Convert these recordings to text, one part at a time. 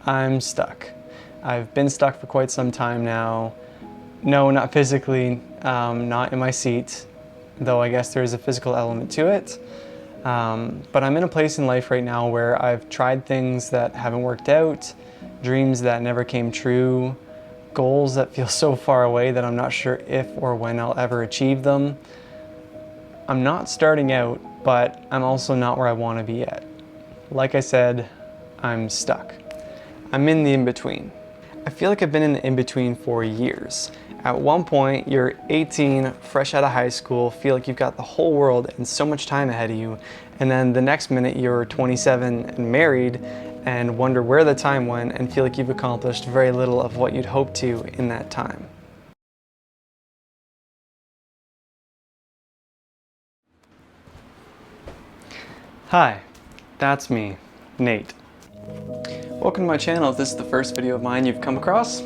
I'm stuck. I've been stuck for quite some time now. No, not physically, not in my seat, though I guess there is a physical element to it. But I'm in a place in life right now where I've tried things that haven't worked out, dreams that never came true, goals that feel so far away that I'm not sure if or when I'll ever achieve them. I'm not starting out, but I'm also not where I want to be yet. Like I said, I'm stuck. I'm in the in-between. I feel like I've been in the in-between for years. At one point, you're 18, fresh out of high school, feel like you've got the whole world and so much time ahead of you, and then the next minute you're 27 and married and wonder where the time went and feel like you've accomplished very little of what you'd hoped to in that time. Hi, that's me, Nate. Welcome to my channel if this is the first video of mine you've come across.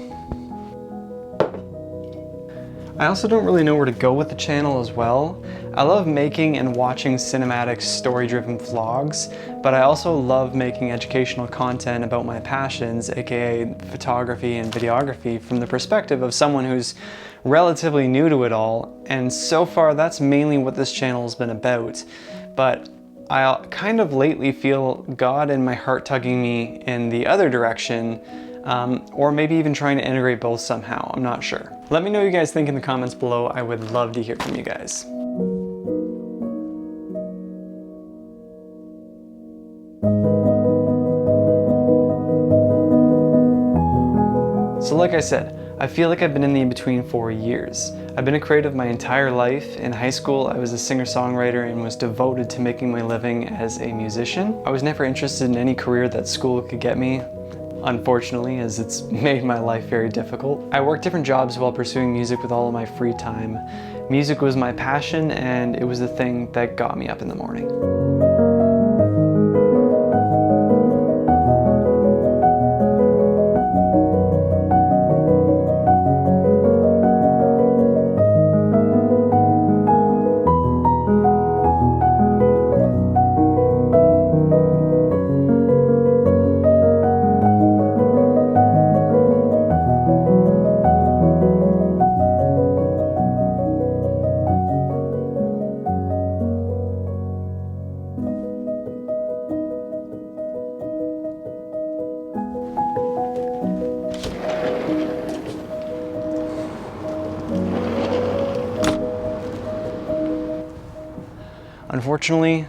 I also don't really know where to go with the channel as well. I love making and watching cinematic, story-driven vlogs, but I also love making educational content about my passions, aka photography and videography, from the perspective of someone who's relatively new to it all, and so far that's mainly what this channel has been about. But I kind of lately feel God and my heart tugging me in the other direction, or maybe even trying to integrate both somehow, I'm not sure. Let me know what you guys think in the comments below. I would love to hear from you guys. So like I said, I feel like I've been in the in-between for years. I've been a creative my entire life. In high school, I was a singer-songwriter and was devoted to making my living as a musician. I was never interested in any career that school could get me, unfortunately, as it's made my life very difficult. I worked different jobs while pursuing music with all of my free time. Music was my passion, and it was the thing that got me up in the morning. Unfortunately,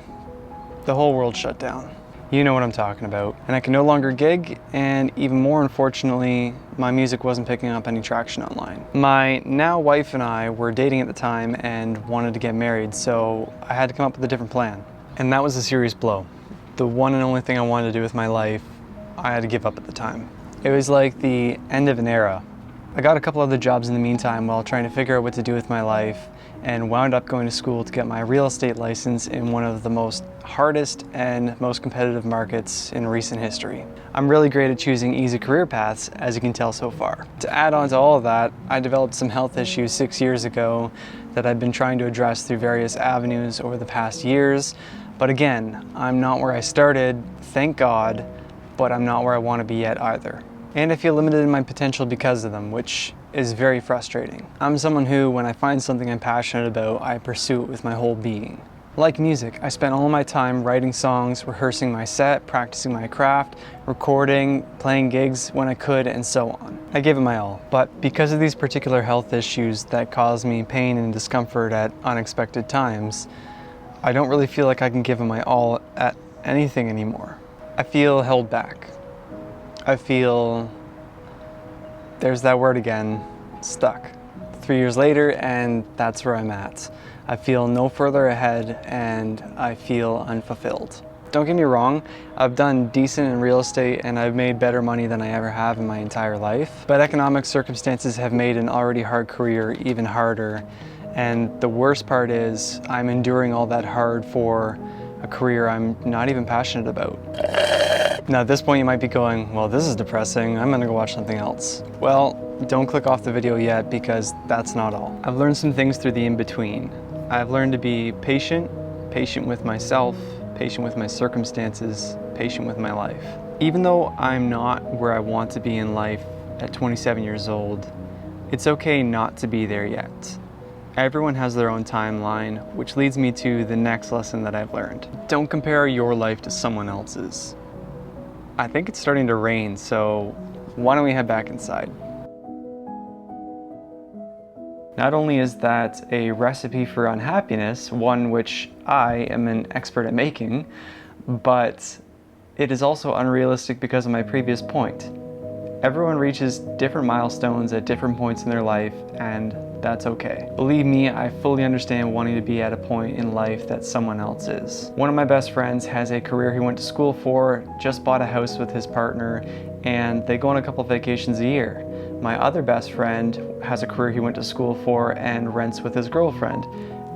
the whole world shut down. You know what I'm talking about. And I can no longer gig, and even more unfortunately, my music wasn't picking up any traction online. My now wife and I were dating at the time and wanted to get married, so I had to come up with a different plan. And that was a serious blow. The one and only thing I wanted to do with my life, I had to give up at the time. It was like the end of an era. I got a couple other jobs in the meantime while trying to figure out what to do with my life, and wound up going to school to get my real estate license in one of the most hardest and most competitive markets in recent history. I'm really great at choosing easy career paths, as you can tell so far. To add on to all of that, I developed some health issues 6 years ago that I've been trying to address through various avenues over the past years. But again, I'm not where I started, thank God, but I'm not where I want to be yet either. And I feel limited in my potential because of them, which is very frustrating. I'm someone who, when I find something I'm passionate about, I pursue it with my whole being. Like music, I spent all my time writing songs, rehearsing my set, practicing my craft, recording, playing gigs when I could, and so on. I gave it my all, but because of these particular health issues that cause me pain and discomfort at unexpected times, I don't really feel like I can give it my all at anything anymore. I feel held back. I feel, there's that word again, stuck. 3 years later, and that's where I'm at. I feel no further ahead, and I feel unfulfilled. Don't get me wrong, I've done decent in real estate and I've made better money than I ever have in my entire life. But economic circumstances have made an already hard career even harder. And the worst part is I'm enduring all that hard for a career I'm not even passionate about. Now at this point you might be going, well, this is depressing, I'm gonna go watch something else. Well, don't click off the video yet, because that's not all. I've learned some things through the in-between. I've learned to be patient with myself, patient with my circumstances, patient with my life. Even though I'm not where I want to be in life at 27 years old, it's okay not to be there yet. Everyone has their own timeline, which leads me to the next lesson that I've learned. Don't compare your life to someone else's. I think it's starting to rain, so why don't we head back inside? Not only is that a recipe for unhappiness, one which I am an expert at making, but it is also unrealistic because of my previous point. Everyone reaches different milestones at different points in their life, and that's okay. Believe me, I fully understand wanting to be at a point in life that someone else is. One of my best friends has a career he went to school for, just bought a house with his partner, and they go on a couple of vacations a year. My other best friend has a career he went to school for and rents with his girlfriend.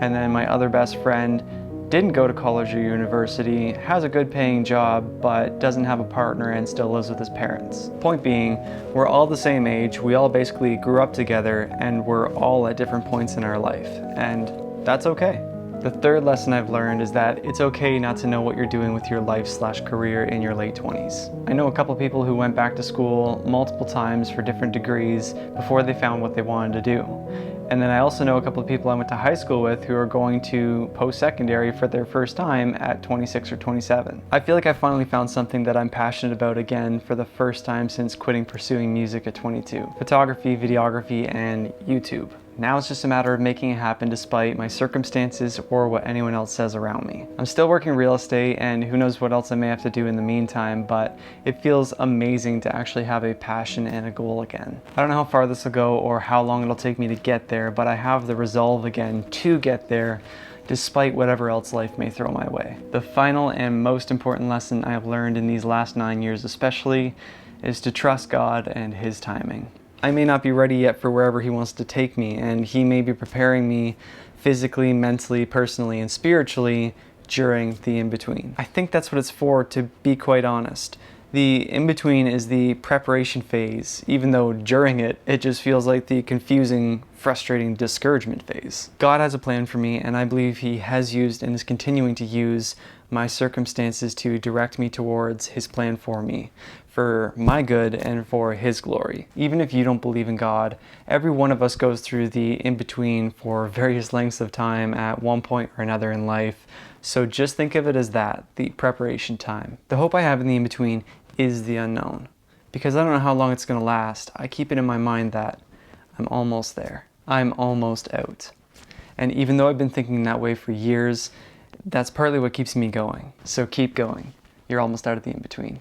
And then my other best friend didn't go to college or university, has a good paying job, but doesn't have a partner and still lives with his parents. Point being, we're all the same age, we all basically grew up together, and we're all at different points in our life, and that's okay. The third lesson I've learned is that it's okay not to know what you're doing with your life/career in your late 20s. I know a couple people who went back to school multiple times for different degrees before they found what they wanted to do. And then I also know a couple of people I went to high school with who are going to post-secondary for their first time at 26 or 27. I feel like I finally found something that I'm passionate about again for the first time since quitting pursuing music at 22. Photography, videography, and YouTube. Now it's just a matter of making it happen despite my circumstances or what anyone else says around me. I'm still working real estate and who knows what else I may have to do in the meantime, but it feels amazing to actually have a passion and a goal again. I don't know how far this will go or how long it'll take me to get there, but I have the resolve again to get there despite whatever else life may throw my way. The final and most important lesson I have learned in these last 9 years especially is to trust God and His timing. I may not be ready yet for wherever He wants to take me, and He may be preparing me physically, mentally, personally, and spiritually during the in-between. I think that's what it's for, to be quite honest. The in-between is the preparation phase, even though during it, it just feels like the confusing, frustrating discouragement phase. God has a plan for me, and I believe He has used and is continuing to use my circumstances to direct me towards His plan for me, for my good and for His glory. Even if you don't believe in God, every one of us goes through the in-between for various lengths of time at one point or another in life. So just think of it as that, the preparation time. The hope I have in the in-between is the unknown. Because I don't know how long it's going to last, I keep it in my mind that I'm almost there. I'm almost out. And even though I've been thinking that way for years, that's partly what keeps me going. So keep going. You're almost out of the in-between.